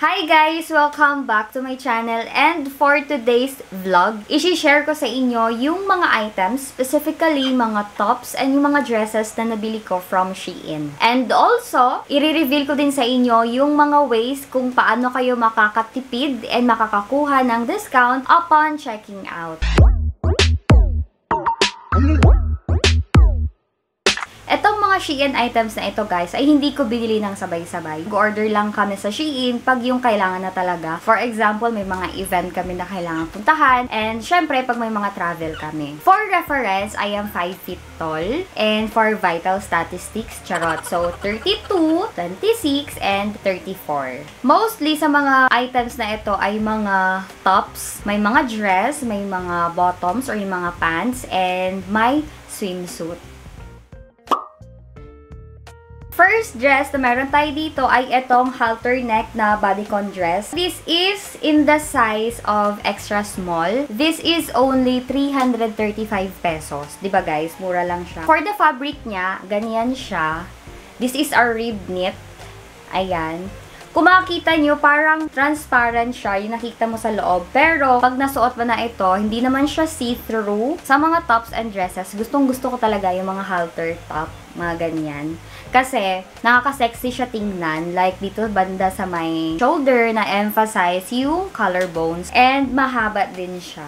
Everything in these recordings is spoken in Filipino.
Hi guys! Welcome back to my channel, and for today's vlog, isi-share ko sa inyo yung mga items, specifically mga tops and yung mga dresses na nabili ko from Shein. And also, i-reveal ko din sa inyo yung mga ways kung paano kayo makakatipid and makakakuha ng discount upon checking out. Etong mga Shein items na ito guys, ay hindi ko binili ng sabay-sabay. Go-order lang kami sa Shein pag yung kailangan na talaga. For example, may mga event kami na kailangan puntahan. And syempre, pag may mga travel kami. For reference, I am 5 feet tall. And for vital statistics, charot. So, 32, 26, and 34. Mostly sa mga items na ito ay mga tops, may mga dress, may mga bottoms or yung mga pants, and may swimsuit. First dress na meron tayo dito ay itong halter neck na bodycon dress. This is in the size of extra small. This is only 335 pesos. Diba guys? Mura lang siya. For the fabric niya, ganyan siya. This is our rib knit. Ayan. Kung makikita nyo, parang transparent siya, yung nakikita mo sa loob. Pero, pag nasuot mo na ito, hindi naman siya see-through. Sa mga tops and dresses, gustong-gusto ko talaga yung mga halter top, mga ganyan. Kasi, nakaka-sexy siya tingnan. Like, dito banda sa may shoulder na emphasize yung collarbones. And, mahaba din siya.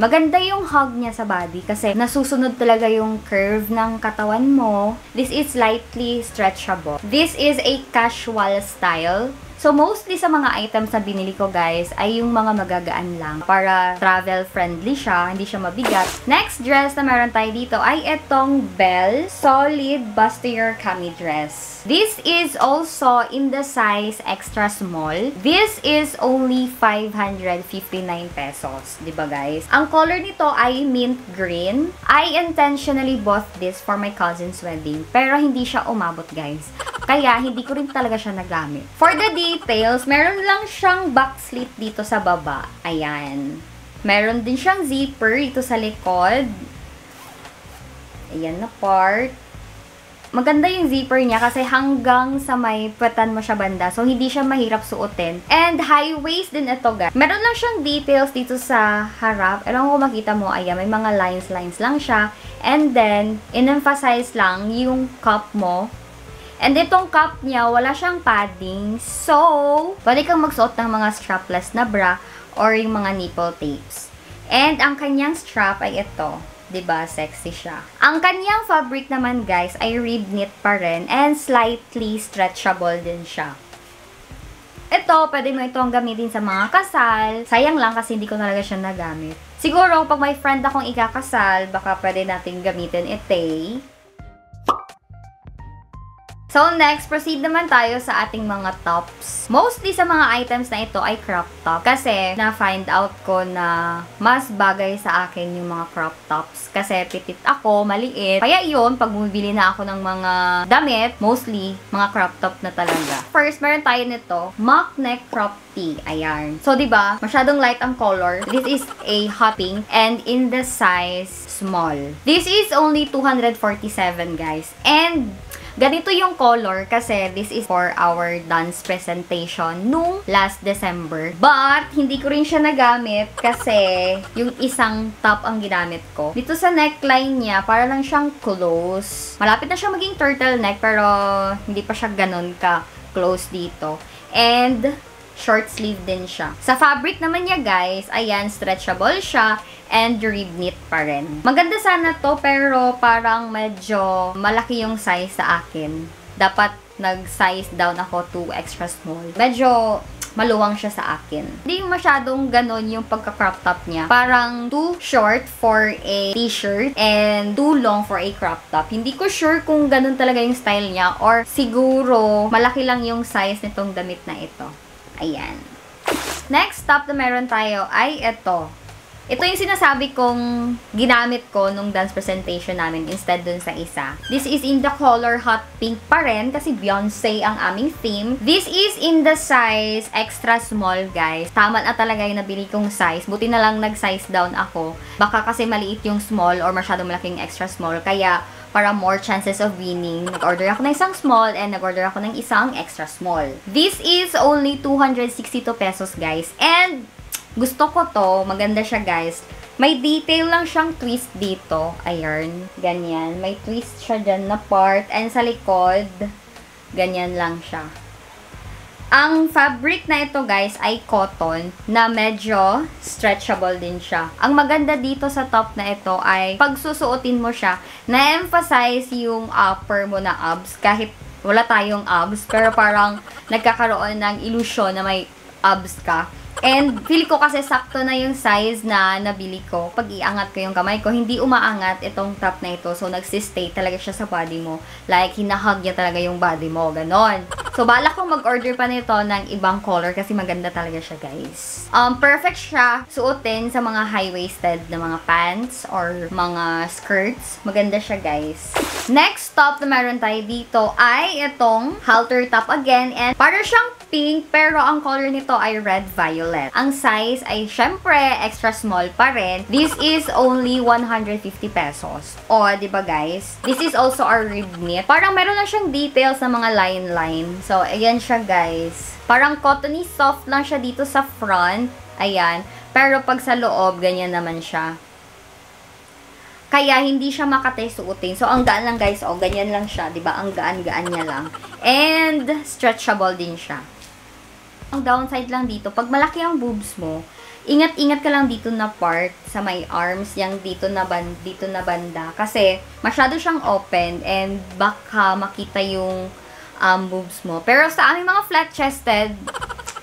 Maganda yung hug niya sa body kasi nasusunod talaga yung curve ng katawan mo. This is slightly stretchable. This is a casual style. So, mostly sa mga items na binili ko, guys, ay yung mga magagaan lang. Para travel-friendly siya, hindi siya mabigat. Next dress na meron tayo dito ay itong Belle Solid Bustier Cami Dress. This is also in the size extra small. This is only 559 pesos. Diba, guys? Ang color nito ay mint green. I intentionally bought this for my cousin's wedding. Pero hindi siya umabot, guys. Kaya, hindi ko rin talaga siya nagamit. For the details, meron lang siyang back slit dito sa baba. Ayan. Meron din siyang zipper dito sa likod. Ayan na part. Maganda yung zipper niya kasi hanggang sa may puwetan mo siya banda. So, hindi siya mahirap suotin. And high waist din ito, guys. Meron lang siyang details dito sa harap. Alam ko makita mo, ayan, may mga lines lang siya. And then, in-emphasize lang yung cup mo. And itong cup niya, wala siyang padding. So, pwede kang magsuot ng mga strapless na bra or yung mga nipple tapes. And ang kanyang strap ay ito. Diba? Sexy siya. Ang kanyang fabric naman, guys, ay rib knit pa rin and slightly stretchable din siya. Ito, pwede mo itong gamitin sa mga kasal. Sayang lang kasi hindi ko talaga siya nagamit. Siguro, pag may friend akong ikakasal, baka pwede natin gamitin ito. So, next, proceed naman tayo sa ating mga tops. Mostly sa mga items na ito ay crop top. Kasi, na-find out ko na mas bagay sa akin yung mga crop tops. Kasi, pitit ako, maliit. Kaya yun, pag bumibili na ako ng mga damit, mostly, mga crop top na talaga. First, meron tayo nito, mock neck crop tee. Ayan. So, diba, masyadong light ang color. This is a hot pink and in the size small. This is only 247, guys. And ganito yung color kasi this is for our dance presentation nung last December. But, hindi ko rin siya nagamit kasi yung isang top ang ginamit ko. Dito sa neckline niya, para lang siyang close. Malapit na siya maging turtleneck pero hindi pa siya ganun ka-close dito. And short sleeve din siya. Sa fabric naman niya, guys, ayan, stretchable siya and rib knit pa rin. Maganda sana to pero parang medyo malaki yung size sa akin. Dapat nag-size down ako to extra small. Medyo maluwang siya sa akin. Hindi masyadong ganun yung pagka-crop top niya. Parang too short for a t-shirt and too long for a crop top. Hindi ko sure kung ganun talaga yung style niya or siguro malaki lang yung size nitong damit na ito. Ayan. Next top na meron tayo ay ito. Ito yung sinasabi kong ginamit ko nung dance presentation namin instead dun sa isa. This is in the color hot pink pa rin kasi Beyonce ang aming theme. This is in the size extra small, guys. Tama na talaga yung nabili kong size. Buti na lang nag-size down ako. Baka kasi maliit yung small or masyadong malaking extra small. Kaya para more chances of winning. Nag-order ako ng isang small and nag-order ako ng isang extra small. This is only 262 pesos, guys. And gusto ko to. Maganda siya, guys. May detail lang siyang twist dito. Ayan. Ganyan. May twist siya dyan na part. And sa likod, ganyan lang siya. Ang fabric na ito, guys, ay cotton na medyo stretchable din siya. Ang maganda dito sa top na ito ay pag susuotin mo siya, na-emphasize yung upper mo na abs kahit wala tayong abs, pero parang nagkakaroon ng illusion na may abs ka. And feel ko kasi sakto na yung size na nabili ko. Pag iangat ko yung kamay ko, hindi umaangat itong top na ito. So, nagsistay talaga siya sa body mo. Like, hinahug niya talaga yung body mo. Ganon. So, balak kong mag-order pa nito ng ibang color kasi maganda talaga siya, guys. Perfect siya suotin sa mga high-waisted na mga pants or mga skirts. Maganda siya, guys. Next top na meron tayo dito ay itong halter top again. And para siyang pink, pero ang color nito ay red-violet. Ang size ay syempre extra small pa rin. This is only 150 pesos. O, di ba guys? This is also our rib knit. Parang meron lang siyang details na mga line-line. So, ayan siya guys. Parang cottony soft lang siya dito sa front. Ayan. Pero pag sa loob, ganyan naman siya. Kaya, hindi siya makatay suotin. So, ang gaan lang guys. O, ganyan lang siya. Diba? Ang gaan-gaan niya lang. And, stretchable din siya. Ang downside lang dito, pag malaki ang boobs mo, ingat-ingat ka lang dito na part sa may arms, yung dito na banda. Kasi, masyado siyang open and baka makita yung boobs mo. Pero sa aming mga flat-chested,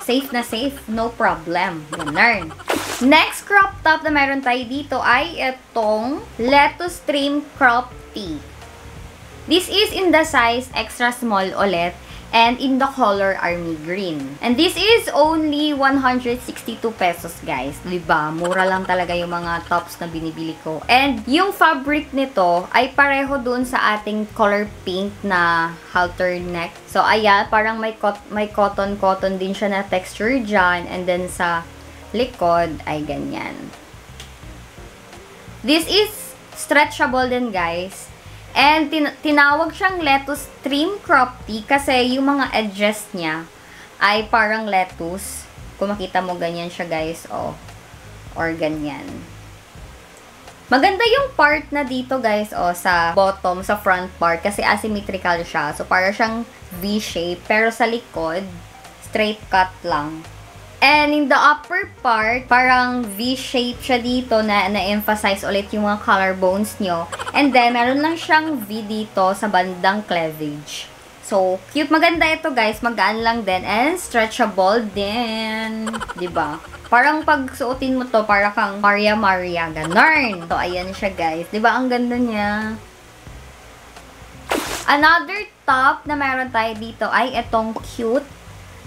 safe na safe. No problem. Ganun. Next crop top na meron tayo dito ay itong lettuce trim crop tee. This is in the size extra small ulit. And in the color army green. And this is only 162 pesos, guys. Diba? Mura lang talaga yung mga tops na binibili ko. And yung fabric nito ay pareho dun sa ating color pink na halter neck. So, ayan, parang may cotton din siya na texture dyan. And then sa likod ay ganyan. This is stretchable din, guys. And tinawag siyang lettuce trim crop tee kasi yung mga edges niya ay parang lettuce. Kung makita mo, ganyan siya guys. O, or ganyan. Maganda yung part na dito guys, o, sa bottom, sa front part kasi asymmetrical siya. So, parang siyang V-shape. Pero sa likod, straight cut lang. And in the upper part, parang V-shape siya dito na na-emphasize ulit yung mga collarbones nyo. And then, meron lang siyang V dito sa bandang cleavage. So, cute. Maganda ito, guys. Magaan lang din. And stretchable din. Diba? Parang pag suotin mo to, para kang Maria. Ganon. So, ayan siya, guys. Diba? Ang ganda niya. Another top na meron tayo dito ay itong cute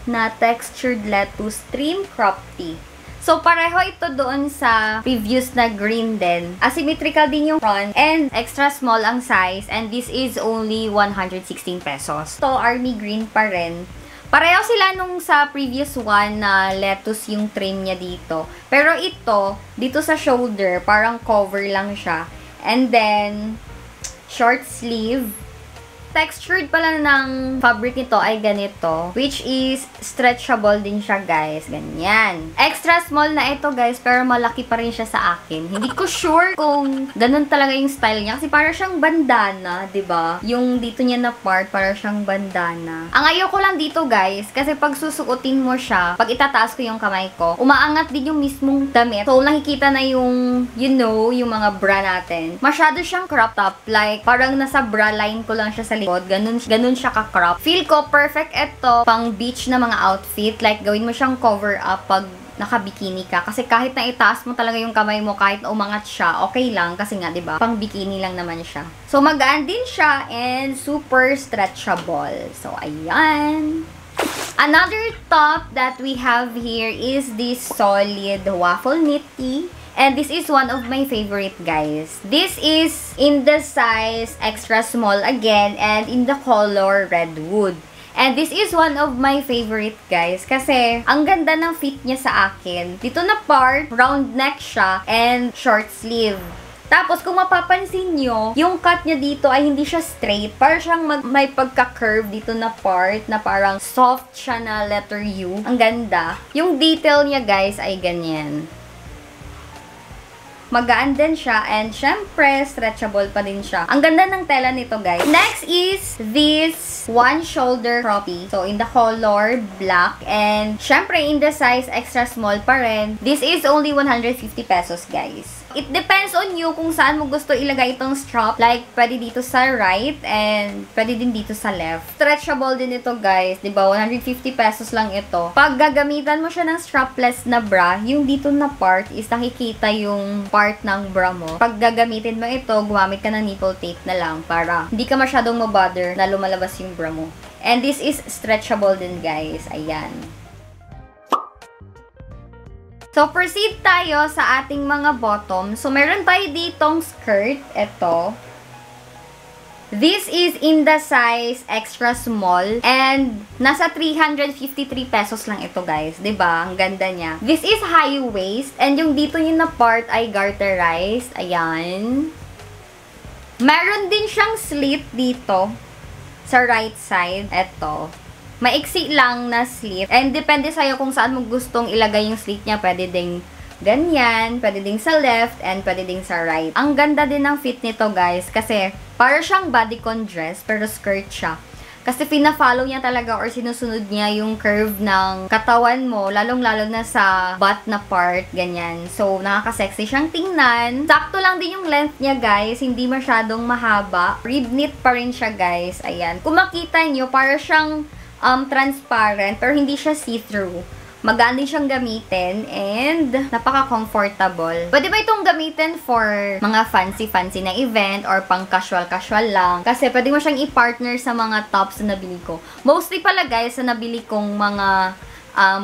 na textured lettuce trim crop tee. So, pareho ito doon sa previous na green din. Asymmetrical din yung front and extra small ang size and this is only 116 pesos. So, army green pa rin. Pareho sila nung sa previous one na lettuce yung trim niya dito. Pero ito, dito sa shoulder, parang cover lang siya. And then, short sleeve. Textured pala ng fabric nito ay ganito, which is stretchable din siya, guys. Ganyan. Extra small na ito, guys, pero malaki pa rin siya sa akin. Hindi ko sure kung ganun talaga yung style niya kasi para siyang bandana, 'di ba? Yung dito niya na part, para siyang bandana. Ang ayoko lang dito, guys, kasi pag susuotin mo siya, pag itataas ko yung kamay ko, umaangat din yung mismong damit. So, nakikita na yung, you know, yung mga bra natin. Masyado siyang crop top. Like, parang nasa bra line ko lang siya sa ganun siya ka-crop. Feel ko perfect ito pang beach na mga outfit. Like, gawin mo siyang cover up pag naka-bikini ka. Kasi kahit na itaas mo talaga yung kamay mo, kahit na umangat siya, okay lang. Kasi nga, diba, pang bikini lang naman siya. So, magaan din siya and super stretchable. So, ayan. Another top that we have here is this solid waffle knit tee. And this is one of my favorite, guys. This is in the size extra small again and in the color redwood. And this is one of my favorite, guys. Kasi ang ganda ng fit niya sa akin. Dito na part, round neck siya and short sleeve. Tapos, kung mapapansin nyo, yung cut niya dito ay hindi siya straight. Parang siyang may pagka-curve dito na part na parang soft siya na letter U. Ang ganda. Yung detail niya, guys, ay ganyan. Magaan din siya and syempre stretchable pa din siya. Ang ganda ng tela nito, guys. Next is this one shoulder croppy. So in the color black and syempre in the size extra small pa rin. This is only 150 pesos, guys. It depends on you kung saan mo gusto ilagay itong strap. Like, pwede dito sa right and pwede din dito sa left. Stretchable din ito, guys. Diba? 150 pesos lang ito. Pag gagamitan mo siya ng strapless na bra, yung dito na part is nakikita yung part ng bra mo. Pag gagamitin mo ito, gumamit ka ng nipple tape na lang para hindi ka masyadong mabother na lumalabas yung bra mo. And this is stretchable din, guys. Ayan. So, proceed tayo sa ating mga bottom. So, meron tayo ditong skirt. Ito. This is in the size extra small. And, nasa 353 pesos lang ito, guys. 'Di ba? Ang ganda niya. This is high waist. And yung dito yung na part ay garterized. Ayan. Meron din siyang slit dito. Sa right side. Ito. Maiksi lang na slit. And depende sa'yo kung saan mo gustong ilagay yung slit niya. Pwede ding ganyan, pwede ding sa left, and pwede ding sa right. Ang ganda din ng fit nito, guys. Kasi, para siyang bodycon dress, pero skirt siya. Kasi pina-follow niya talaga or sinusunod niya yung curve ng katawan mo, lalong-lalo na sa butt na part, ganyan. So, nakaka-sexy siyang tingnan. Sakto lang din yung length niya, guys. Hindi masyadong mahaba. Rib knit pa rin siya, guys. Ayan. Kung makita nyo, para siyang transparent, pero hindi siya see-through. Magaan din siyang gamitin and napaka-comfortable. Pwede ba itong gamitin for mga fancy-fancy na event or pang casual-casual lang? Kasi pwede mo siyang i-partner sa mga tops na nabili ko. Mostly pala, guys, sa nabili kong mga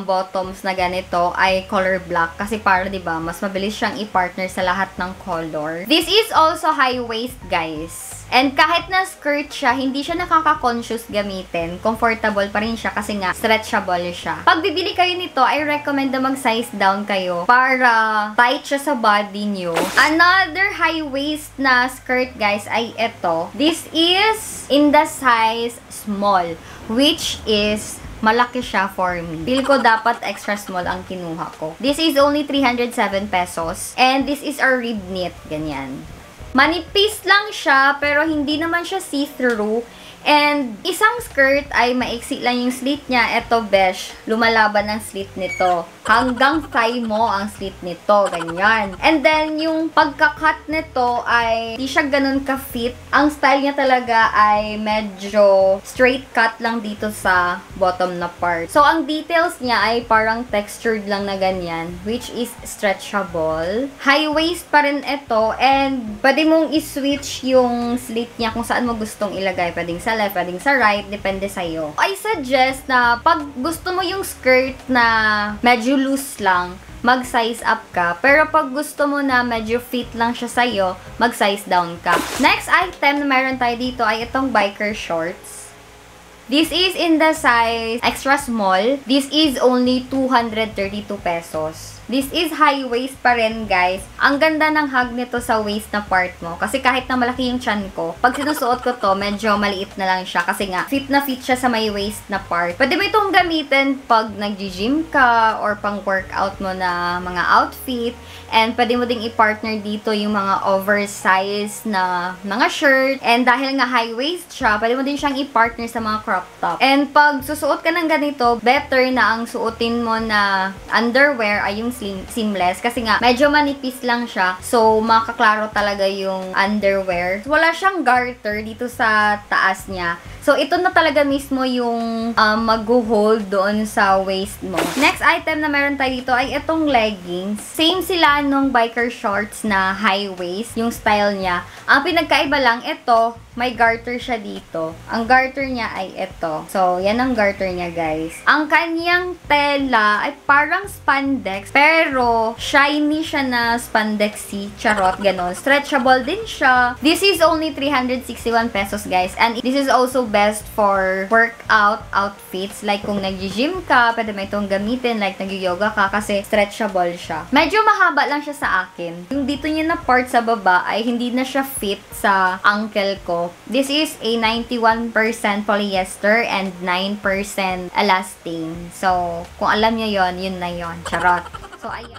bottoms na ganito ay color black. Kasi para, diba, mas mabilis siyang i-partner sa lahat ng color. This is also high waist, guys. And kahit na skirt siya, hindi siya nakaka-conscious gamitin. Comfortable pa rin siya kasi nga stretchable siya. Pag bibili kayo nito, I recommend na mag-size down kayo para tight siya sa body nyo. Another high waist na skirt, guys, ay ito. This is in the size small, which is malaki siya for me. Feel ko dapat extra small ang kinuha ko. This is only 307 pesos. And this is a rib knit. Ganyan. Manipis lang siya, pero hindi naman siya see-through. And isang skirt ay maiksi lang yung slit niya. Ito, besh, lumalaban ang slit nito. Hanggang thigh mo ang slit nito. Ganyan. And then, yung pagka-cut nito ay di siya ganun ka-fit. Ang style niya talaga ay medyo straight cut lang dito sa bottom na part. So, ang details niya ay parang textured lang na ganyan, which is stretchable. High waist pa rin ito. And pwede mong i-switch yung slit niya kung saan mo gustong ilagay. Pwedeng sa left, pwedeng sa right, depende sa'yo. I suggest na pag gusto mo yung skirt na medyo loose lang, mag-size up ka. Pero pag gusto mo na medyo fit lang siya sa'yo, mag-size down ka. Next item na meron tayo dito ay itong biker shorts. This is in the size extra small. This is only 232 pesos. This is high waist pa rin, guys. Ang ganda ng hug nito sa waist na part mo. Kasi kahit na malaki yung chan ko, pag sinusuot ko to, medyo maliit na lang siya. Kasi nga, fit na fit siya sa may waist na part. Pwede mo itong gamitin pag nag-gym ka or pang workout mo na mga outfit. And pwede mo ding i-partner dito yung mga oversized na mga shirt. And dahil nga high waist siya, pwede mo din siyang i-partner sa mga crop top. And pag susuot ka ng ganito, better na ang suotin mo na underwear ay yung seamless. Kasi nga, medyo manipis lang siya. So, makaklaro talaga yung underwear. Wala siyang garter dito sa taas niya. So, ito na talaga mismo yung mag-hold doon sa waist mo. Next item na meron tayo dito ay itong leggings. Same sila nung biker shorts na high waist, yung style niya. Ang pinagkaiba lang, ito, may garter siya dito. Ang garter niya ay ito. So, yan ang garter niya, guys. Ang kanyang tela ay parang spandex, pero shiny siya na spandexy. Charot, ganon. Stretchable din siya. This is only 361 pesos, guys. And this is also best for workout outfits. Like, kung nag-gym ka, pwede mo itong gamitin. Like, nag-yoga ka kasi stretchable siya. Medyo mahaba lang siya sa akin. Yung dito niya na part sa baba ay hindi na siya fit sa ankle ko. This is a 91% polyester and 9% elastane. So, kung alam niyo yon, yun na yon. Charot. So, ayan.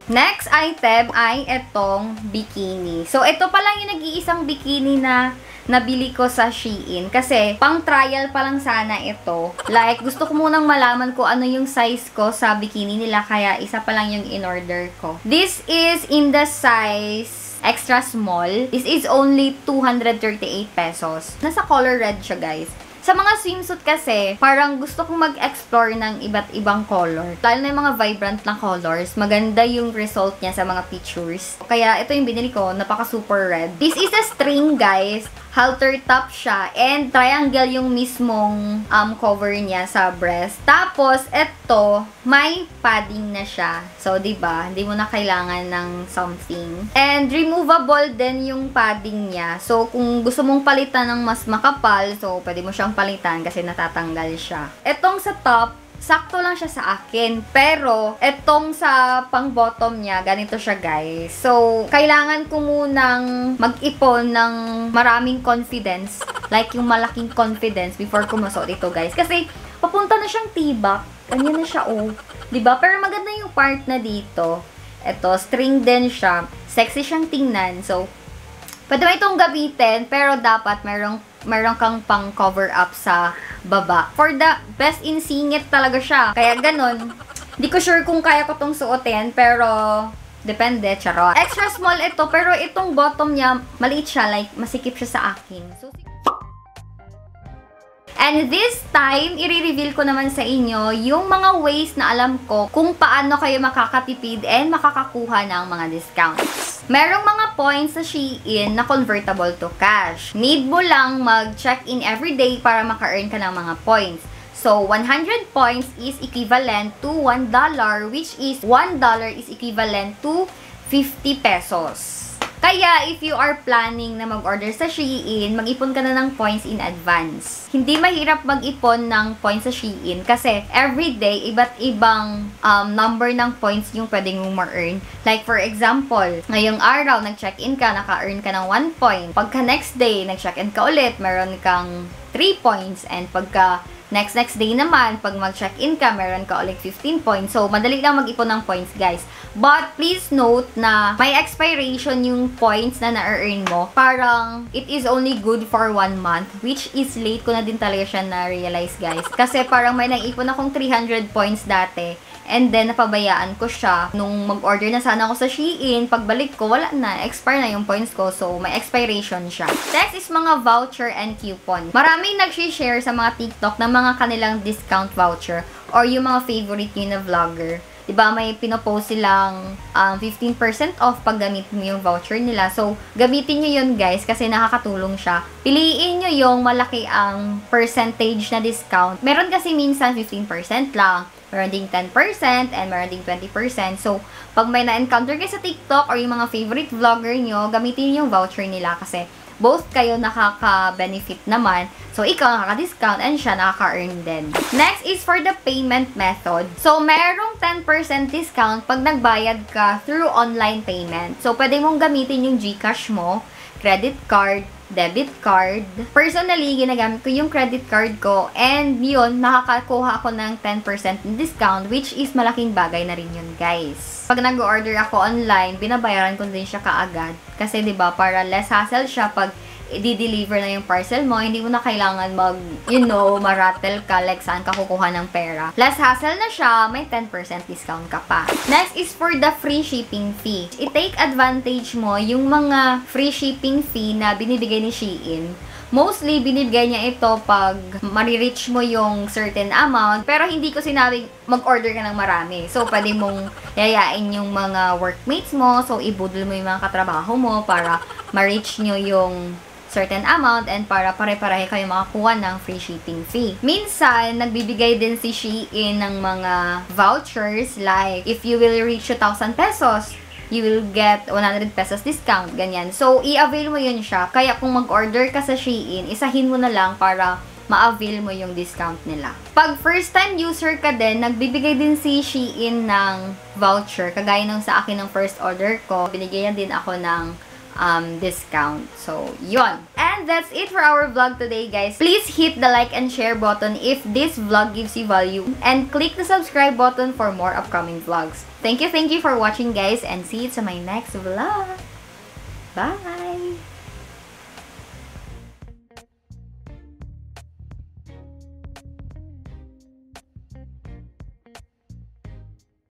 Next item ay itong bikini. So, ito pa lang yung nag-iisang bikini na nabili ko sa Shein. Kasi, pang trial pa lang sana ito. Like, gusto ko munang malaman kung ano yung size ko sa bikini nila. Kaya, isa pa lang yung in-order ko. This is in the size extra small. This is only 238 pesos. Nasa color red siya, guys. Sa mga swimsuit kasi, parang gusto kong mag-explore ng iba't ibang color. Lalo na yung mga vibrant na colors. Maganda yung result niya sa mga pictures. Kaya ito yung binili ko, napaka super red. This is a string, guys. Halter top siya. And triangle yung mismong cover niya sa breast. Tapos, ito, may padding na siya. So, diba? Hindi mo na kailangan ng something. And removable din yung padding niya. So, kung gusto mong palitan ng mas makapal, so, pwede mo siyang palitan kasi natatanggal siya. Etong sa top, sakto lang siya sa akin. Pero, etong sa pang-bottom niya, ganito siya, guys. So, kailangan ko munang mag-ipon ng maraming confidence. Like, yung malaking confidence before ko masuot ito, guys. Kasi, papunta na siyang tibak. Ganyan na siya, oh. Diba? Pero maganda yung part na dito. Ito, string din siya. Sexy siyang tingnan. So, pwede mo itong gamitin, pero dapat meron kang pang cover up sa baba. For the best in singit talaga siya. Kaya ganun. Di ko sure kung kaya ko tong suotin, pero depende, charot. Extra small ito, pero itong bottom niya, maliit siya, like masikip siya sa akin. So, and this time, i-reveal ko naman sa inyo yung mga ways na alam ko kung paano kayo makakatipid and makakakuha ng mga discounts. Merong mga points sa Shein na convertible to cash. Need mo lang mag-check-in everyday para maka-earn ka ng mga points. So, 100 points is equivalent to $1, which is $1 is equivalent to 50 pesos. Kaya, if you are planning na mag-order sa Shein, mag-ipon ka na ng points in advance. Hindi mahirap mag-ipon ng points sa Shein kasi everyday, iba't ibang number ng points yung pwedeng mong ma-earn. Like, for example, ngayong araw, nag-check-in ka, naka-earn ka ng 1 point. Pagka next day, nag-check-in ka ulit, meron kang 3 points. And pagka next day naman, pag mag-check-in ka, meron ka ulit 15 points. So, madali lang mag-ipon ng points, guys. But, please note na may expiration yung points na na-earn mo. Parang, it is only good for 1 month, which is late ko na din talaga siya na-realize, guys. Kasi parang may nag-ipon akong 300 points dati. And then, napabayaan ko siya. Nung mag-order na sana ako sa Shein, pagbalik ko, wala na. Expire na yung points ko. So, may expiration siya. Next is mga voucher and coupon. Maraming nag-share sa mga TikTok ng mga kanilang discount voucher or yung mga favorite nyo na vlogger. Diba, may pinopost silang 15% off pag gamit mo yung voucher nila. So, gamitin nyo yun, guys, kasi nakakatulong siya. Piliin nyo yung malaki ang percentage na discount. Meron kasi minsan 15% lang. Meron ding 10% and meron ding 20%. So, pag may na-encounter kayo sa TikTok or yung mga favorite vlogger nyo, gamitin nyo yung voucher nila kasi both kayo nakaka-benefit naman. So, ikaw nakaka-discount and siya nakaka-earn din. Next is for the payment method. So, merong 10% discount pag nagbayad ka through online payment. So, pwede mong gamitin yung GCash mo, credit card, debit card. Personally, ginagamit ko yung credit card ko and yun, nakakakuha ako ng 10% discount which is malaking bagay na rin yun, guys. Pag nag-order ako online, binabayaran ko din siya kaagad. Kasi 'di ba para less hassle siya pag i-deliver na yung parcel mo, hindi mo na kailangan marattle ka, like saan ka kukuha ng pera. Less hassle na siya, may 10% discount ka pa. Next is for the free shipping fee. I-take advantage mo yung mga free shipping fee na binibigay ni Shein. Mostly, binibigay niya ito pag marireach mo yung certain amount. Pero hindi ko sinabing mag-order ka ng marami. So, pwede mong yayain yung mga workmates mo. So, ibudol mo yung mga katrabaho mo para ma-reach nyo yung certain amount and para pare-pareho kayo makakuha ng free shipping fee. Minsan, nagbibigay din si Shein ng mga vouchers like if you will reach 2,000 pesos, you will get 100 pesos discount, ganyan. So, i-avail mo yun siya. Kaya kung mag-order ka sa Shein, isahin mo na lang para ma-avail mo yung discount nila. Pag first time user ka din, nagbibigay din si Shein ng voucher. Kagaya nung sa akin ng first order ko, binigyan din ako ng discount. So, yon. And that's it for our vlog today, guys. Please hit the like and share button if this vlog gives you value. And click the subscribe button for more upcoming vlogs. Thank you for watching, guys. And see you to my next vlog. Bye!